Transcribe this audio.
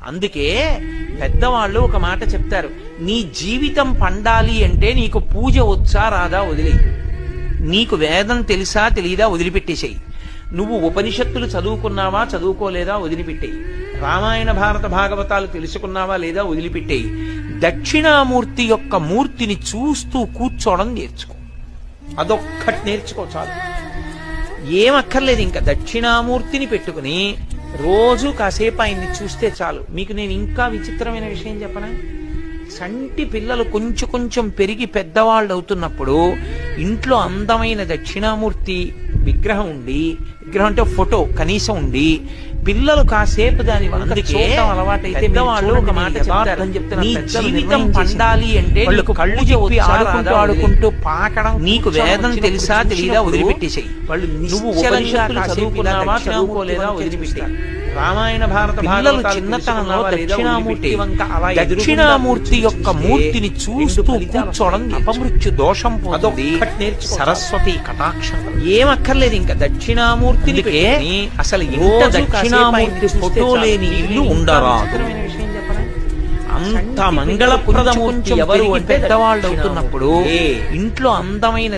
అందుకే పెద్దవాళ్ళు ఒక మాట చెప్తారు, నీ జీవితం పండాలి అంటే నీకు పూజ వచ్చా రాదా వదిలేయి, నీకు వేదం తెలుసా తెలియదా వదిలిపెట్టేసేయి, నువ్వు ఉపనిషత్తులు చదువుకున్నావా చదువుకోలేదా వదిలిపెట్టేయి, రామాయణ భారత భాగవతాలు తెలుసుకున్నావా లేదా వదిలిపెట్టేయి, దక్షిణామూర్తి యొక్క మూర్తిని చూస్తూ కూర్చోవడం నేర్చుకో, అదొక్కటి నేర్చుకో చాలు. ఏమక్కర్లేదు, ఇంకా దక్షిణామూర్తిని పెట్టుకుని రోజు కాసేపు ఆయన్ని చూస్తే చాలు. మీకు నేను ఇంకా విచిత్రమైన విషయం చెప్పనా, సంటి పిల్లలు కొంచెం కొంచెం పెరిగి పెద్దవాళ్ళు అవుతున్నప్పుడు ఇంట్లో అందమైన దక్షిణామూర్తి విగ్రహం ఉండి, విగ్రహం అంటే ఫోటో కనీసం ఉండి, పిల్లలు కాసేపు దాని అలవాటైతే పెద్దవాళ్ళు ఒక మాట చెప్తారు, నీ జీవితం పండాలి అంటే కళ్ళు చెప్పి ఆడుకుంటూ పాకడం, నీకు వేదం తెలుసా తెలియదా వదిలిపెట్టేసాయి, వాళ్ళు నువ్వు ఉపనిషత్తులు చదువుకున్నావా చదువుకోలేదా వదిలిపెట్టాయి, రామాయణ భారత పిల్లలు చిన్నతనంలో దక్షిణామూర్తి యొక్క మూర్తిని చూస్తూ కూర్చోవడం అపమృత్యు దోషం పోతుంది, సరస్వతి కటాక్షం ఏమక్కర్లేదు, ఇంకా దక్షిణామూర్తిని అసలు ఇంత దక్షిణామూర్తి ఫోటో లేని ఇల్లు ఉండరాదు. అంత మంగళప్రదమూర్తి ఎవరు అంటే పెద్దవాళ్ళు అవుతున్నప్పుడు ఇంట్లో అందమైన